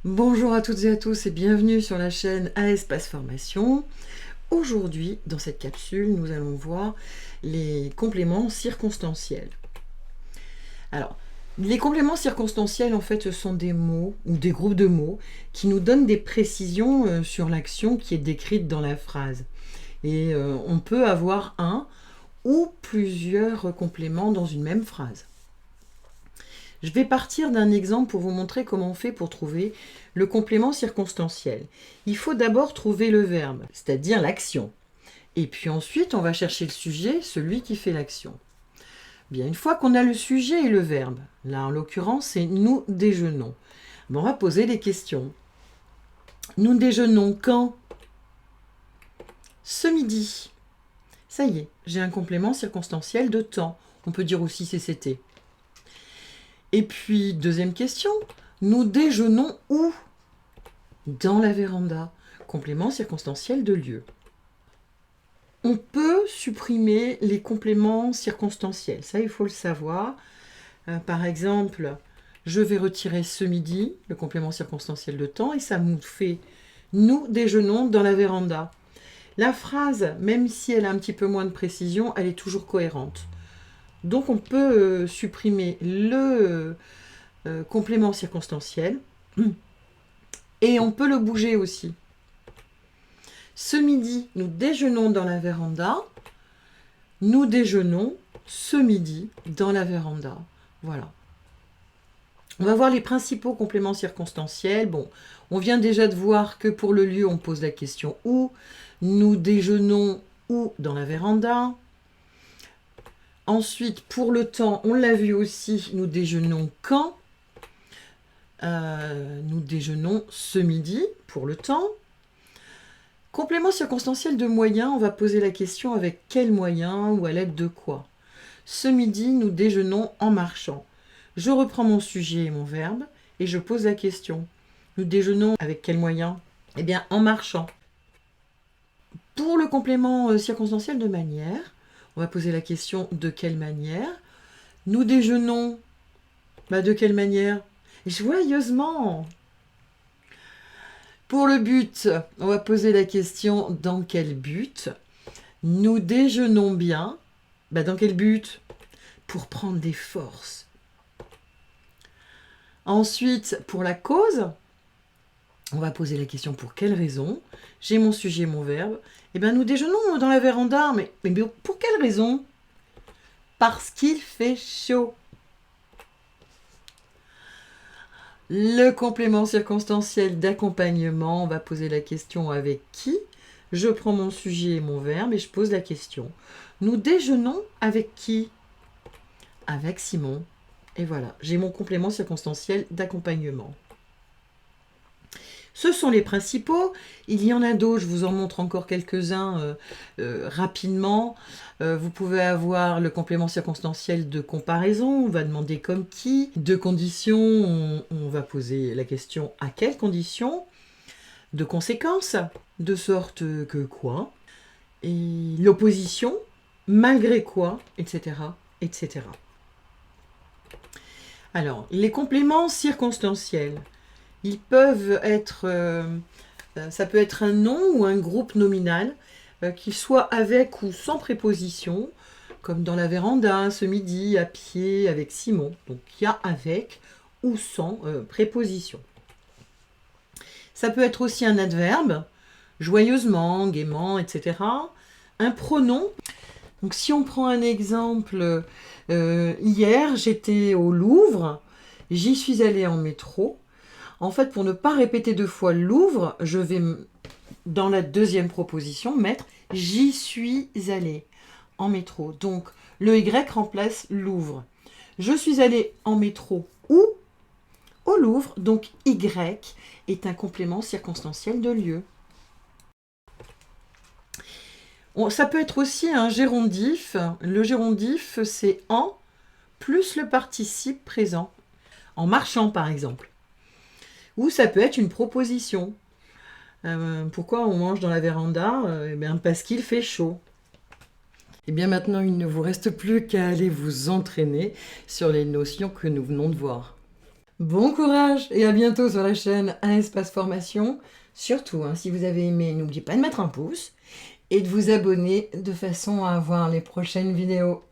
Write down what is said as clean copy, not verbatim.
Bonjour à toutes et à tous et bienvenue sur la chaîne à Espace Formation. Aujourd'hui, dans cette capsule, nous allons voir les compléments circonstanciels. Alors, les compléments circonstanciels, en fait, ce sont des mots ou des groupes de mots qui nous donnent des précisions sur l'action qui est décrite dans la phrase. Et on peut avoir un ou plusieurs compléments dans une même phrase. Je vais partir d'un exemple pour vous montrer comment on fait pour trouver le complément circonstanciel. Il faut d'abord trouver le verbe, c'est-à-dire l'action. Et puis ensuite, on va chercher le sujet, celui qui fait l'action. Bien, une fois qu'on a le sujet et le verbe, là en l'occurrence, c'est nous déjeunons. Bon, on va poser des questions. Nous déjeunons quand? Ce midi. Ça y est, j'ai un complément circonstanciel de temps. On peut dire aussi CCT. Et puis, deuxième question, nous déjeunons où? Dans la véranda. Complément circonstanciel de lieu. On peut supprimer les compléments circonstanciels, ça il faut le savoir. Par exemple, je vais retirer ce midi, le complément circonstanciel de temps, et ça nous fait « nous déjeunons dans la véranda ». La phrase, même si elle a un petit peu moins de précision, elle est toujours cohérente. Donc on peut supprimer le complément circonstanciel et on peut le bouger aussi. Ce midi, nous déjeunons dans la véranda. Nous déjeunons ce midi dans la véranda. Voilà. On va voir les principaux compléments circonstanciels. Bon, on vient déjà de voir que pour le lieu, on pose la question où. Nous déjeunons où? Dans la véranda. Ensuite, pour le temps, on l'a vu aussi, nous déjeunons quand? Nous déjeunons ce midi pour le temps. Complément circonstanciel de moyens, on va poser la question avec quel moyen ou à l'aide de quoi. Ce midi, nous déjeunons en marchant. Je reprends mon sujet et mon verbe et je pose la question. Nous déjeunons avec quel moyen? Eh bien, en marchant. Pour le complément circonstanciel de manière, on va poser la question de quelle manière? Nous déjeunons, de quelle manière? Joyeusement. Pour le but, on va poser la question dans quel but? Nous déjeunons bien. Dans quel but? Pour prendre des forces. Ensuite, pour la cause, on va poser la question pour quelle raison? J'ai mon sujet, mon verbe. Nous déjeunons dans la véranda. Mais pour quelle raison? Parce qu'il fait chaud. Le complément circonstanciel d'accompagnement, on va poser la question avec qui? Je prends mon sujet et mon verbe et je pose la question. Nous déjeunons avec qui? Avec Simon. Et voilà, j'ai mon complément circonstanciel d'accompagnement. Ce sont les principaux. Il y en a d'autres, je vous en montre encore quelques-uns rapidement. Vous pouvez avoir le complément circonstanciel de comparaison, on va demander comme qui. De conditions, on va poser la question à quelles conditions. De conséquences, de sorte que quoi. Et l'opposition, malgré quoi, etc., etc. Alors, les compléments circonstanciels. Ils peuvent être, ça peut être un nom ou un groupe nominal, qu'il soit avec ou sans préposition, comme dans la véranda, ce midi, à pied, avec Simon. Donc il y a avec ou sans préposition. Ça peut être aussi un adverbe, joyeusement, gaiement, etc. Un pronom. Donc si on prend un exemple, hier j'étais au Louvre, j'y suis allée en métro. En fait, pour ne pas répéter deux fois Louvre, je vais, dans la deuxième proposition, mettre « j'y suis allée » en métro. Donc, le Y remplace Louvre. Je suis allée en métro où? Au Louvre. Donc, Y est un complément circonstanciel de lieu. Ça peut être aussi un gérondif. Le gérondif, c'est « en » plus le participe présent. En marchant, par exemple. Ou ça peut être une proposition. Pourquoi on mange dans la véranda? Parce qu'il fait chaud. Et bien maintenant, il ne vous reste plus qu'à aller vous entraîner sur les notions que nous venons de voir. Bon courage et à bientôt sur la chaîne Un Espace Formation. Surtout, hein, si vous avez aimé, n'oubliez pas de mettre un pouce et de vous abonner de façon à avoir les prochaines vidéos.